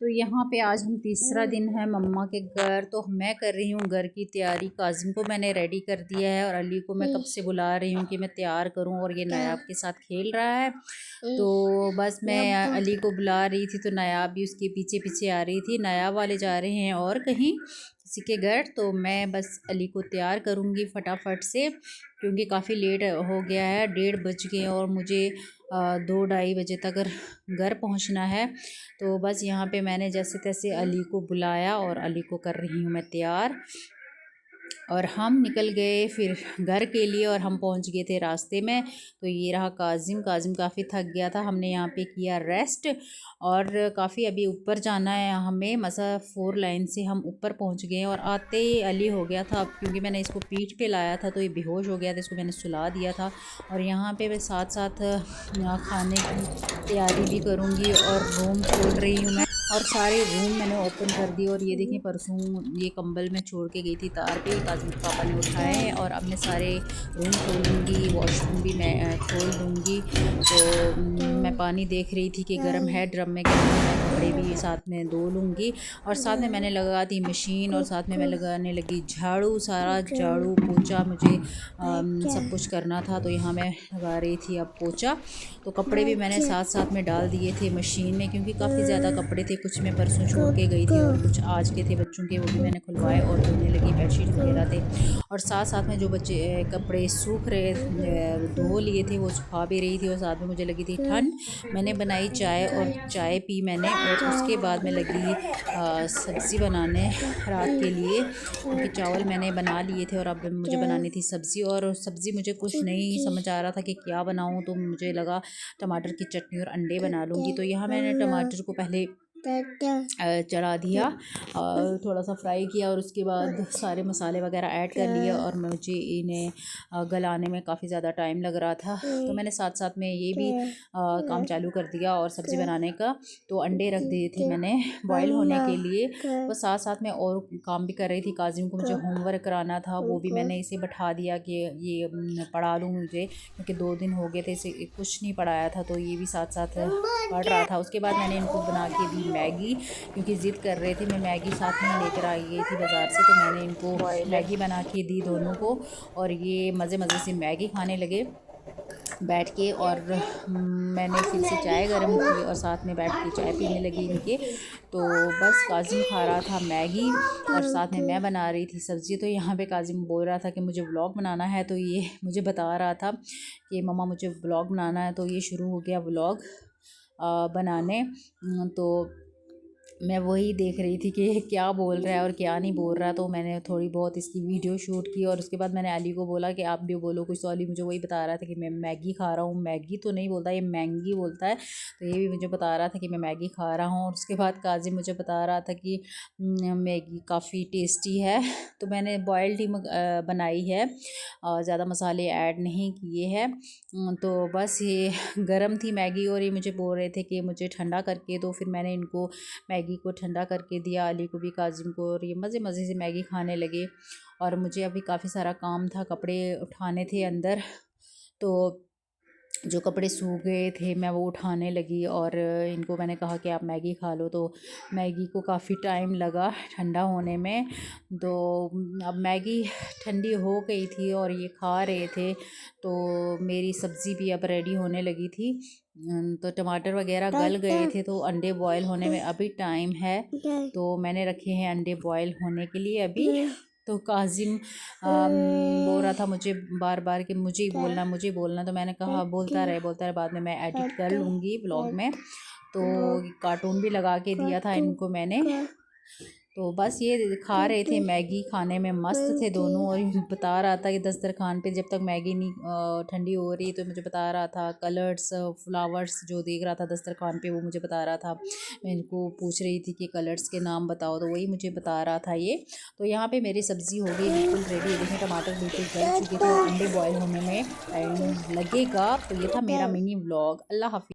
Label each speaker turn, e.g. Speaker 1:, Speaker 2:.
Speaker 1: तो यहाँ पे आज हम तीसरा दिन है मम्मा के घर। तो मैं कर रही हूँ घर की तैयारी। काजिम को मैंने रेडी कर दिया है और अली को मैं कब से बुला रही हूँ कि मैं तैयार करूँ, और ये नायाब के साथ खेल रहा है। तो बस मैं अली को बुला रही थी तो नायाब भी उसके पीछे पीछे आ रही थी। नायाब वाले जा रहे हैं और कहीं किसी के घर, तो मैं बस अली को तैयार करूँगी फटाफट से, क्योंकि काफ़ी लेट हो गया है, 1:30 बज गए और मुझे 2-2:30 बजे तक घर पहुंचना है। तो बस यहाँ पे मैंने जैसे तैसे अली को बुलाया और अली को कर रही हूँ मैं तैयार, और हम निकल गए फिर घर के लिए, और हम पहुंच गए थे रास्ते में। तो ये रहा काजिम काफ़ी थक गया था, हमने यहाँ पे किया रेस्ट। और काफ़ी अभी ऊपर जाना है हमें, मसा 4 लाइन से हम ऊपर पहुंच गए। और आते ही अली हो गया था, क्योंकि मैंने इसको पीठ पे लाया था तो ये बेहोश हो गया था, इसको मैंने सुला दिया था। और यहाँ पे मैं साथ साथ खाने की तैयारी भी करूँगी, और रूम खोल रही हूँ मैं, और सारे रूम मैंने ओपन कर दिए। और ये देखें, परसों ये कंबल मैं छोड़ के गई थी तार पे, काजिम के पापा ने उठाए हैं। और अब मैं सारे रूम खोलूँगी, वॉशरूम भी मैं खोल दूँगी। तो मैं पानी देख रही थी कि गर्म है ड्रम में, कि मैं कपड़े भी साथ में धो लूँगी। और साथ में मैंने लगा दी मशीन, और साथ में मैं लगाने लगी झाड़ू, सारा झाड़ू पोछा मुझे सब कुछ करना था। तो यहाँ मैं लगा रही थी अब पोछा। तो कपड़े भी मैंने साथ साथ में डाल दिए थे मशीन में, क्योंकि काफ़ी ज़्यादा कपड़े थे, कुछ मैं परसों छोड़ के गई थी और कुछ आज के थे बच्चों के, वो भी मैंने खुलवाए और धोने लगी, बेडशीट वगैरह थे। और साथ साथ में जो बच्चे कपड़े सूख रहे धो लिए थे वो सुखा भी रही थी। और साथ में मुझे लगी थी ठंड, मैंने बनाई चाय और चाय पी मैंने। और उसके बाद मैं लगी सब्ज़ी बनाने रात के लिए, क्योंकि चावल मैंने बना लिए थे और अब मुझे बनानी थी सब्ज़ी। और सब्ज़ी मुझे कुछ नहीं समझ आ रहा था कि क्या बनाऊँ, तो मुझे लगा टमाटर की चटनी और अंडे बना लूँगी। तो यहाँ मैंने टमाटर को पहले चढ़ा दिया, थोड़ा सा फ्राई किया, और उसके बाद सारे मसाले वगैरह ऐड कर लिए। और मुझे इन्हें गलाने में काफ़ी ज़्यादा टाइम लग रहा था, तो मैंने साथ साथ में ये भी काम चालू कर दिया और सब्ज़ी बनाने का। तो अंडे रख दिए थे मैंने बॉईल होने के लिए। तो साथ साथ में और काम भी कर रही थी। काजिम को मुझे होमवर्क कराना था, वो भी मैंने इसे बैठा दिया कि ये पढ़ा लूँ मुझे, क्योंकि 2 दिन हो गए थे इसे कुछ नहीं पढ़ाया था, तो ये भी साथ साथ पढ़ रहा था। उसके बाद मैंने इनको बना के दी मैगी, क्योंकि ज़िद कर रहे थे। मैं मैगी साथ में लेकर आई गई थी बाज़ार से, तो मैंने इनको मैगी बना के दी दोनों को, और ये मज़े मज़े से मैगी खाने लगे बैठ के। और मैंने फिर से चाय गर्म की और साथ में बैठ के चाय पीने लगी इनके। तो बस काजिम खा रहा था मैगी और साथ में मैं बना रही थी सब्ज़ी। तो यहाँ पे काजिम बोल रहा था कि मुझे व्लॉग बनाना है, तो ये मुझे बता रहा था कि मम्मा मुझे व्लॉग बनाना है। तो ये शुरू हो गया व्लॉग बनाने। तो मैं वही देख रही थी कि क्या बोल रहा है और क्या नहीं बोल रहा। तो मैंने थोड़ी बहुत इसकी वीडियो शूट की, और उसके बाद मैंने अली को बोला कि आप भी बोलो कुछ। तो अली मुझे वही बता रहा था कि मैं मैगी खा रहा हूँ। मैगी तो नहीं बोलता, ये मैंगी बोलता है। तो ये भी मुझे बता रहा था कि मैं मैगी खा रहा हूँ। और उसके बाद काजिम मुझे बता रहा था कि मैगी काफ़ी टेस्टी है। तो मैंने बॉयल्ड ही बनाई है, ज़्यादा मसाले ऐड नहीं किए हैं। तो बस ये गर्म थी मैगी, और ये मुझे बोल रहे थे कि मुझे ठंडा करके दो। फिर मैंने इनको मैगी को ठंडा करके दिया, अली को भी काजिम को, और ये मज़े मज़े से मैगी खाने लगे। और मुझे अभी काफ़ी सारा काम था, कपड़े उठाने थे अंदर, तो जो कपड़े सूख गए थे मैं वो उठाने लगी। और इनको मैंने कहा कि आप मैगी खा लो। तो मैगी को काफ़ी टाइम लगा ठंडा होने में। तो अब मैगी ठंडी हो गई थी और ये खा रहे थे। तो मेरी सब्ज़ी भी अब रेडी होने लगी थी। तो टमाटर वगैरह गल गए थे, तो अंडे बॉयल होने में अभी टाइम है। तो मैंने रखे हैं अंडे बॉयल होने के लिए अभी। तो काजिम बोल रहा था मुझे बार बार कि मुझे ही बोलना मुझे ही बोलना। तो मैंने कहा बोलता रहे, बाद में मैं एडिट कर लूँगी ब्लॉग में। तो कार्टून भी लगा के दिया था इनको मैंने। तो बस ये खा रहे थे मैगी, खाने में मस्त थे दोनों। और ये बता रहा था कि दस्तरखान पे जब तक मैगी नहीं ठंडी हो रही, तो मुझे बता रहा था कलर्स फ्लावर्स जो देख रहा था दस्तरखान पे, वो मुझे बता रहा था। मैं इनको पूछ रही थी कि कलर्स के नाम बताओ, तो वही मुझे बता रहा था ये। तो यहाँ पे मेरी सब्ज़ी हो गई बिल्कुल रेडी। देखें टमाटर बिल्कुल गल चुके थे, और अंडे बॉयल होने में टाइम लगेगा। तो ये था मेरा मिनी व्लॉग। अल्लाह हाफिज़।